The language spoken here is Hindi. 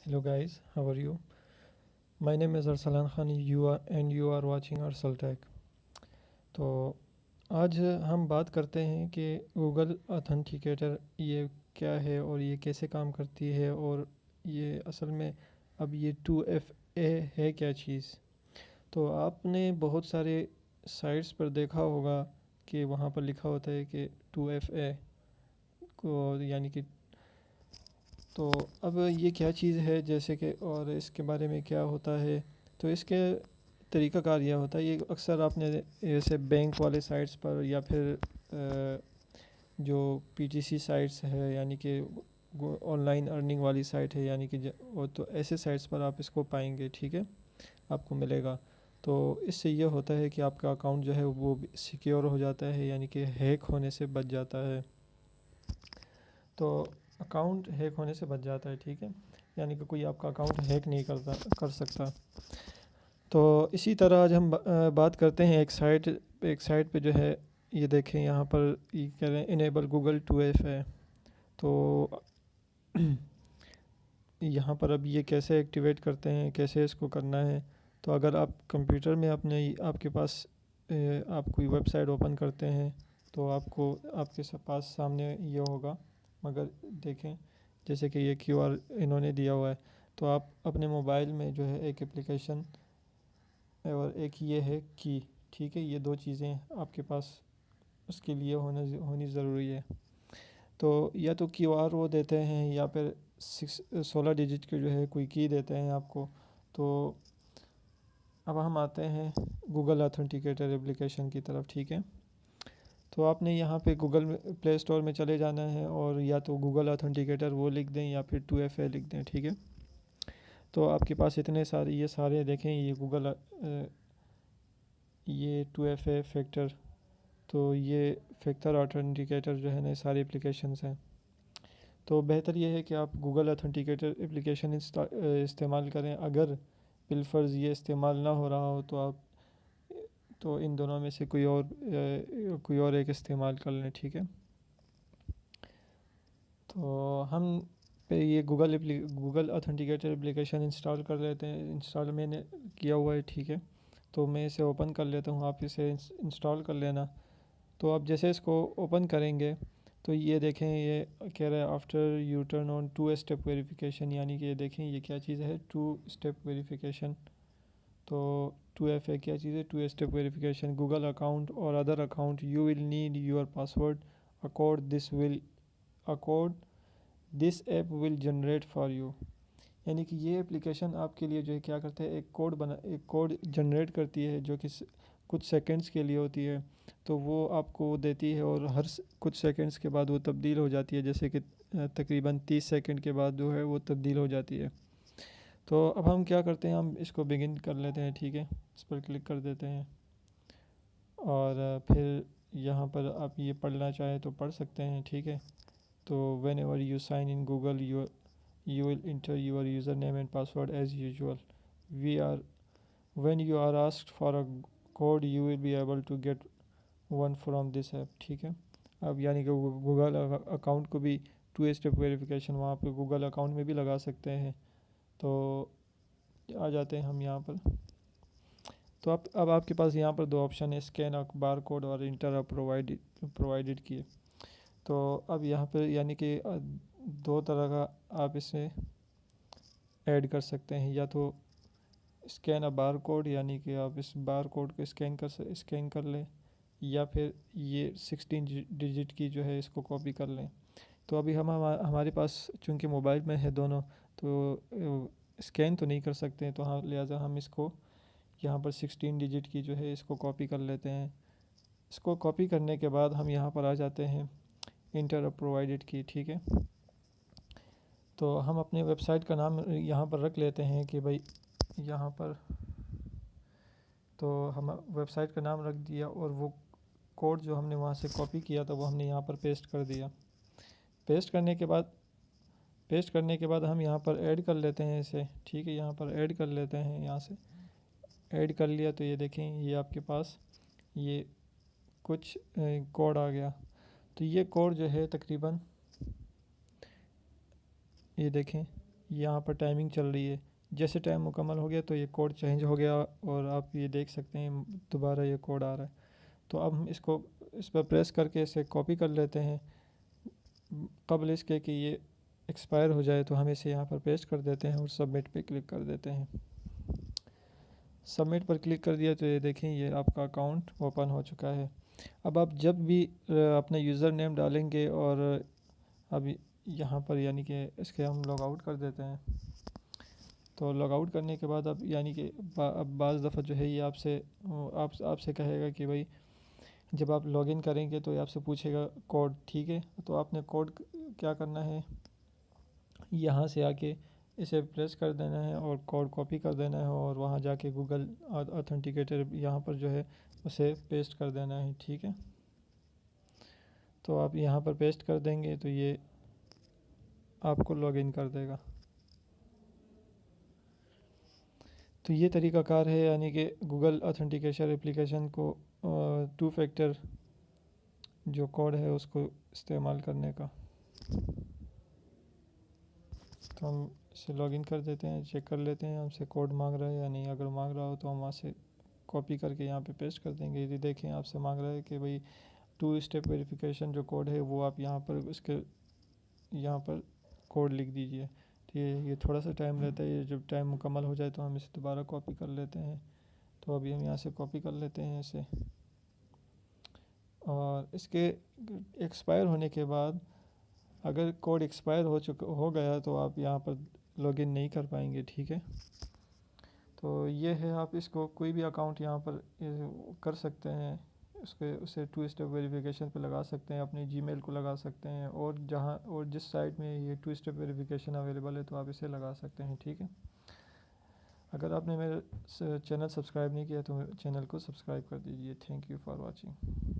Hello guys, how are you? My name is Arsalan Khan. You are watching Arsal Tech. तो आज हम बात करते हैं कि गूगल ऑथेंटिकेटर ये क्या है और ये कैसे काम करती है और ये असल में अब ये 2FA है क्या चीज़। तो आपने बहुत सारे साइट्स पर देखा होगा कि वहाँ पर लिखा होता है कि 2FA को यानी कि तो अब ये क्या चीज़ है जैसे कि और इसके बारे में क्या होता है। तो इसके तरीक़ाकार यह होता है, ये अक्सर आपने जैसे बैंक वाले साइट्स पर या फिर जो पीटीसी साइट्स है यानी कि ऑनलाइन अर्निंग वाली साइट है यानी कि वो तो ऐसे साइट्स पर आप इसको पाएंगे, ठीक है, आपको मिलेगा। तो इससे ये होता है कि आपका अकाउंट जो है वो सिक्योर हो जाता है यानी कि हैक होने से बच जाता है। तो अकाउंट हैक होने से बच जाता है, ठीक है, यानी कि कोई आपका अकाउंट हैक नहीं कर सकता। तो इसी तरह आज हम बात करते हैं एक साइट पे जो है, ये देखें यहाँ पर ये कह रहे हैं इनेबल गूगल 2F है। तो यहाँ पर अब ये कैसे एक्टिवेट करते हैं, कैसे इसको करना है। तो अगर आप कंप्यूटर में आपके पास आप कोई वेबसाइट ओपन करते हैं तो आपको आपके पास सामने ये होगा, मगर देखें जैसे कि ये क्यूआर इन्होंने दिया हुआ है। तो आप अपने मोबाइल में जो है एक एप्लीकेशन और एक ये है की, ठीक है, ये दो चीज़ें आपके पास उसके लिए होनी ज़रूरी है। तो या तो क्यूआर वो देते हैं या फिर 16 डिजिट के जो है कोई की देते हैं आपको। तो अब हम आते हैं गूगल ऑथेंटिकेटर एप्लीकेशन की तरफ, ठीक है। तो आपने यहाँ पे गूगल प्ले स्टोर में चले जाना है और या तो गूगल ऑथेंटिकेटर वो लिख दें या फिर 2FA लिख दें, ठीक है। तो आपके पास इतने सारे ये सारे देखें, ये गूगल ये 2FA फैक्टर, तो ये फैक्टर ऑथेंटिकेटर जो है ना सारी एप्लीकेशंस हैं। तो बेहतर ये है कि आप गूगल ऑथेंटिकेटर एप्लीकेशन इस्तेमाल करें। अगर बिलफर्ज ये इस्तेमाल ना हो रहा हो तो आप तो इन दोनों में से कोई और एक इस्तेमाल कर लें, ठीक है। तो हम पे ये गूगल ऑथेंटिकेटर एप्लीकेशन इंस्टॉल कर लेते हैं। इंस्टॉल मैंने किया हुआ है, ठीक है। तो मैं इसे ओपन कर लेता हूँ, आप इसे इंस्टॉल कर लेना। तो आप जैसे इसको ओपन करेंगे तो ये देखें, ये कह रहा है after U turn on 2 step verification, यानी कि ये देखें ये क्या चीज़ है, 2 स्टेप वेरिफिकेशन। तो 2FA क्या चीज़ है, 2 स्टेप वेरिफिकेशन। गूगल अकाउंट और other account you will need your password accord this app will generate for you. यानी कि ये एप्लीकेशन आपके लिए जो है क्या करता है, एक कोड जनरेट करती है जो कि कुछ सेकंड्स के लिए होती है। तो वो आपको देती है और कुछ सेकंड्स के बाद वो तब्दील हो जाती है, जैसे कि तकरीबन 30 सेकंड के बाद जो है वो तब्दील हो जाती है। तो अब हम क्या करते हैं, हम इसको बिगिन कर लेते हैं, ठीक है, इस पर क्लिक कर देते हैं। और फिर यहाँ पर आप ये पढ़ना चाहें तो पढ़ सकते हैं, ठीक है। तो whenever you sign in Google you will enter your username and password as usual. We are When you are asked for a code you will be able to get one from this app, ठीक है। अब यानी कि गूगल अकाउंट को भी 2 स्टेप वेरिफिकेशन वहाँ पे गूगल अकाउंट में भी लगा सकते हैं। तो आ जाते हैं हम यहाँ पर। तो अब आपके पास यहाँ पर दो ऑप्शन है, स्कैन बार कोड और इंटर प्रोवाइडेड किए। तो अब यहाँ पर यानी कि दो तरह का आप इसे ऐड कर सकते हैं, या तो स्कैन अ बार कोड यानी कि आप इस बार कोड को स्कैन कर लें, या फिर ये 16 डिजिट की जो है इसको कॉपी कर लें। तो अभी हमारे पास चूँकि मोबाइल में है दोनों, तो स्कैन तो नहीं कर सकते हैं, तो हाँ लिहाजा हम इसको यहाँ पर 16 डिजिट की जो है इसको कॉपी कर लेते हैं। इसको कॉपी करने के बाद हम यहाँ पर आ जाते हैं इंटर प्रोवाइडेड की, ठीक है। तो हम अपने वेबसाइट का नाम यहाँ पर रख लेते हैं कि भाई यहाँ पर, तो हम वेबसाइट का नाम रख दिया और वो कोड जो हमने वहाँ से कॉपी किया था वो हमने यहाँ पर पेस्ट कर दिया। पेस्ट करने के बाद हम यहाँ पर ऐड कर लेते हैं इसे, ठीक है, यहाँ पर ऐड कर लेते हैं। यहाँ से ऐड कर लिया तो ये देखें ये आपके पास ये कुछ कोड आ गया। तो ये कोड जो है तकरीबन ये देखें यहाँ पर टाइमिंग चल रही है। जैसे टाइम मुकम्मल हो गया तो ये कोड चेंज हो गया और आप ये देख सकते हैं दोबारा ये कोड आ रहा है। तो अब हम इसको इस पर प्रेस करके इसे कॉपी कर लेते हैं कबल इसके कि ये एक्सपायर हो जाए। तो हम इसे यहाँ पर पेस्ट कर देते हैं और सबमिट पे क्लिक कर देते हैं। सबमिट पर क्लिक कर दिया तो ये देखें ये आपका अकाउंट ओपन हो चुका है। अब आप जब भी अपना यूज़र नेम डालेंगे और अब यहाँ पर यानी कि इसके हम लॉग आउट कर देते हैं। तो लॉग आउट करने के बाद अब यानी कि अब बाज़ दफ़ा जो है ये आपसे कहेगा कि भाई जब आप लॉगिन करेंगे तो ये आपसे पूछेगा कोड, ठीक है। तो आपने कोड क्या करना है, यहाँ से आके इसे प्रेस कर देना है और कोड कॉपी कर देना है और वहाँ जाके गूगल ऑथेंटिकेटर यहाँ पर जो है उसे पेस्ट कर देना है, ठीक है। तो आप यहाँ पर पेस्ट कर देंगे तो ये आपको लॉगिन कर देगा। तो ये तरीक़ाकार है यानी कि गूगल ऑथेंटिकेशन एप्लीकेशन को टू फैक्टर जो कोड है उसको इस्तेमाल करने का। तो हम इसे लॉगिन कर देते हैं, चेक कर लेते हैं हमसे कोड मांग रहा है या नहीं। अगर मांग रहा हो तो हम वहाँ से कॉपी करके यहाँ पे पेस्ट कर देंगे। यदि देखें आपसे मांग रहा है कि भाई 2 स्टेप वेरिफिकेशन जो कोड है वो आप यहाँ पर उसके यहाँ पर कोड लिख दीजिए, ठीक है। ये थोड़ा सा टाइम लेता है, ये जब टाइम मुकम्मल हो जाए तो हम इसे दोबारा कॉपी कर लेते हैं। तो अभी हम यहाँ से कॉपी कर लेते हैं इसे और इसके एक्सपायर होने के बाद अगर कोड एक्सपायर हो गया तो आप यहाँ पर लॉगिन नहीं कर पाएंगे, ठीक है। तो ये है, आप इसको कोई भी अकाउंट यहाँ पर कर सकते हैं। उसे 2 स्टेप वेरिफिकेशन पे लगा सकते हैं, अपने जीमेल को लगा सकते हैं और जहाँ और जिस साइट में ये 2 स्टेप वेरिफिकेशन अवेलेबल है तो आप इसे लगा सकते हैं, ठीक है। अगर आपने मेरे चैनल सब्सक्राइब नहीं किया तो चैनल को सब्सक्राइब कर दीजिए। Thank you for watching.